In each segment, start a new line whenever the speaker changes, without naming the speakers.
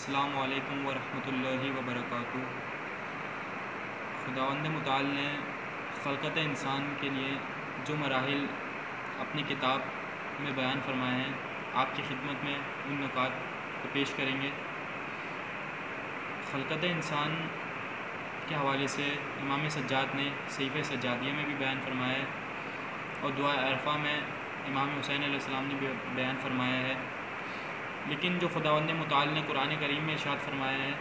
السلام علیکم ورحمۃ اللہ وبرکاتہ۔ خداوند متعال نے خلقت انسان کے لیے جو مراحل اپنی کتاب میں بیان فرمائے ہیں، آپ کی خدمت میں ان نکات کو پیش کریں گے۔ خلقت انسان کے حوالے سے امام سجاد نے صحیفہ سجادیہ میں بھی بیان فرمایا ہے، اور دعا عرفہ میں امام حسین علیہ السلام نے بھی بیان فرمایا ہے۔ لیکن جو خداوند متعال نے قرآن کریم میں ارشاد فرمایا ہے،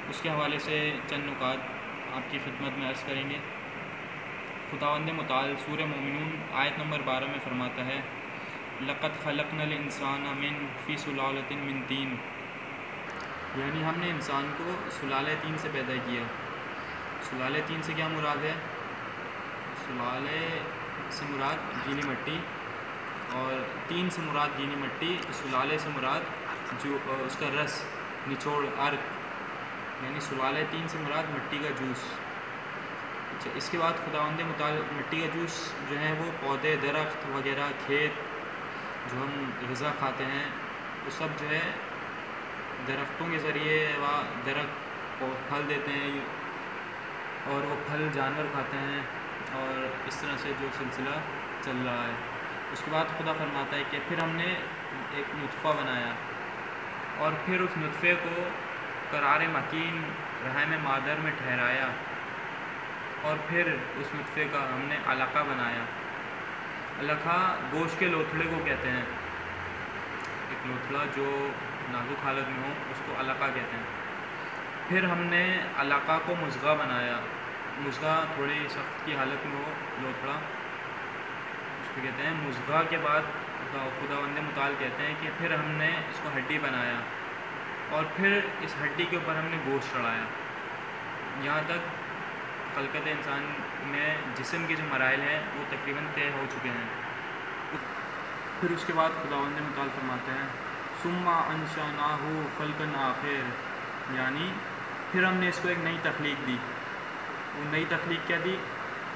اس کے حوالے سے چند نکات آپ کی خدمت میں عرض کریں گے۔ خداوند متعال سورہ مومنون آیت نمبر 12 میں فرماتا ہے، لقد خلقنا الانسان من فی سلالۃ من طین، یعنی ہم نے انسان کو سلالہ طین سے پیدا کیا۔ سلالہ طین سے کیا مراد ہے؟ سلالہ سے مراد گیلی مٹی، اور تین سے مراد گیلی مٹی، سلالے سے مراد جو اس کا رس، نچوڑ، عرق، یعنی سلالہ طین سے مراد مٹی کا جوس۔ اچھا، اس کے بعد خداوند متعال مٹی کا جوس جو ہے وہ پودے، درخت وغیرہ، کھیت جو ہم غذا کھاتے ہیں، وہ سب جو ہے درختوں کے ذریعے وہ درخت کو پھل دیتے ہیں، اور وہ پھل جانور کھاتے ہیں، اور اس طرح سے جو سلسلہ چل رہا ہے۔ اس کے بعد خدا فرماتا ہے کہ پھر ہم نے ایک نطفہ بنایا، اور پھر اس نطفے کو قرار مکین رحم مادر میں ٹھہرایا، اور پھر اس نطفے کا ہم نے علقہ بنایا۔ علقہ گوشت کے لوتھڑے کو کہتے ہیں، ایک لوتھڑا جو نازک حالت میں ہو اس کو علقہ کہتے ہیں۔ پھر ہم نے علقہ کو مضغہ بنایا، مضغہ تھوڑی سخت کی حالت میں ہو لوتھڑا اس کو کہتے ہیں۔ مضغہ کے بعد خداوند متعال کہتے ہیں کہ پھر ہم نے اس کو ہڈی بنایا، اور پھر اس ہڈی کے اوپر ہم نے گوشت چڑھایا۔ یہاں تک خلقت انسان میں جسم کے جو مراحل ہیں وہ تقریباً طے ہو چکے ہیں۔ پھر اس کے بعد خداوند متعال فرماتے ہیں، ثم انشأناہ خلقا آخر، یعنی پھر ہم نے اس کو ایک نئی تخلیق دی۔ وہ نئی تخلیق کیا دی؟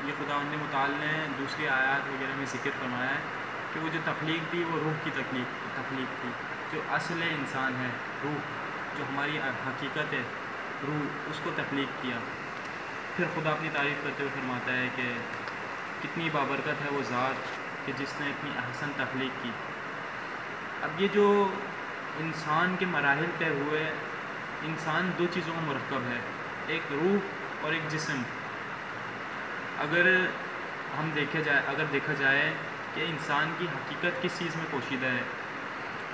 یہ خداوند متعال نے دوسری آیات وغیرہ میں ذکر فرمایا ہے کہ وہ جو تخلیق دی وہ روح کی تخلیق تھی، جو اصل انسان ہے، روح جو ہماری حقیقت ہے، روح، اس کو تخلیق کیا۔ پھر خدا اپنی تعریف کرتے ہوئے فرماتا ہے کہ کتنی بابرکت ہے وہ ذات کہ جس نے اتنی احسن تخلیق کی۔ اب یہ جو انسان کے مراحل طے ہوئے، انسان دو چیزوں کا مرکب ہے، ایک روح اور ایک جسم۔ اگر دیکھا جائے کہ انسان کی حقیقت کس چیز میں پوشیدہ ہے،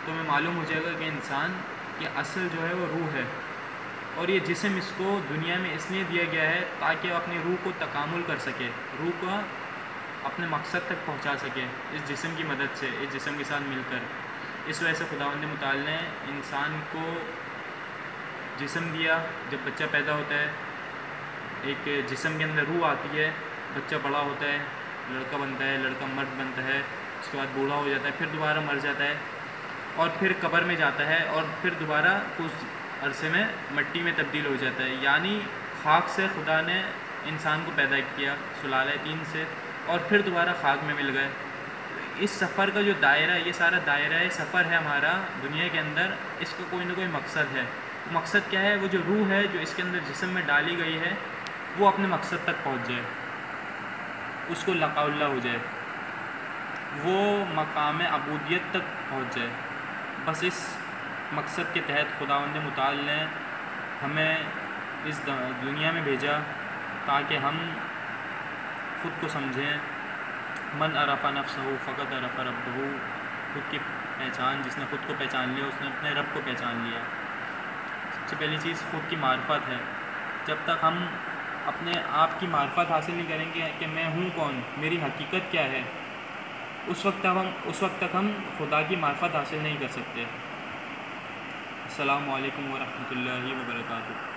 تو ہمیں معلوم ہو جائے گا کہ انسان کی اصل جو ہے وہ روح ہے، اور یہ جسم اس کو دنیا میں اس لیے دیا گیا ہے تاکہ وہ اپنی روح کو تکامل کر سکے، روح کو اپنے مقصد تک پہنچا سکے اس جسم کی مدد سے، اس جسم کے ساتھ مل کر۔ اس وجہ سے خداوند متعال نے انسان کو جسم دیا۔ جب بچہ پیدا ہوتا ہے، ایک جسم کے اندر روح آتی ہے، بچہ بڑا ہوتا ہے، لڑکا بنتا ہے، لڑکا مرد بنتا ہے، اس کے بعد بوڑھا ہو جاتا ہے، پھر دوبارہ مر جاتا ہے، اور پھر قبر میں جاتا ہے، اور پھر دوبارہ کچھ عرصے میں مٹی میں تبدیل ہو جاتا ہے۔ یعنی خاک سے خدا نے انسان کو پیدا کیا، سلالہ طین سے، اور پھر دوبارہ خاک میں مل گئے۔ اس سفر کا جو دائرہ، یہ سارا دائرہ سفر ہے ہمارا دنیا کے اندر، اس کا کوئی نہ کوئی مقصد ہے۔ مقصد کیا ہے؟ وہ جو روح ہے جو اس کے اندر جسم میں ڈالی گئی ہے، وہ اپنے مقصد تک پہنچ جائے، اس کو لقاء اللہ ہو جائے، وہ مقام عبودیت تک پہنچ جائے۔ بس اس مقصد کے تحت خداوند متعال نے ہمیں اس دنیا میں بھیجا تاکہ ہم خود کو سمجھیں۔ من عرف نفسہ فقد عرف ربہ، خود کی پہچان، جس نے خود کو پہچان لیا اس نے اپنے رب کو پہچان لیا۔ سب سے پہلی چیز خود کی معرفت ہے۔ جب تک ہم اپنے آپ کی معرفت حاصل نہیں کریں گے کہ میں ہوں کون، میری حقیقت کیا ہے، اس وقت تک ہم خدا کی معرفت حاصل نہیں کر سکتے۔ السلام علیکم ورحمۃ اللہ وبرکاتہ۔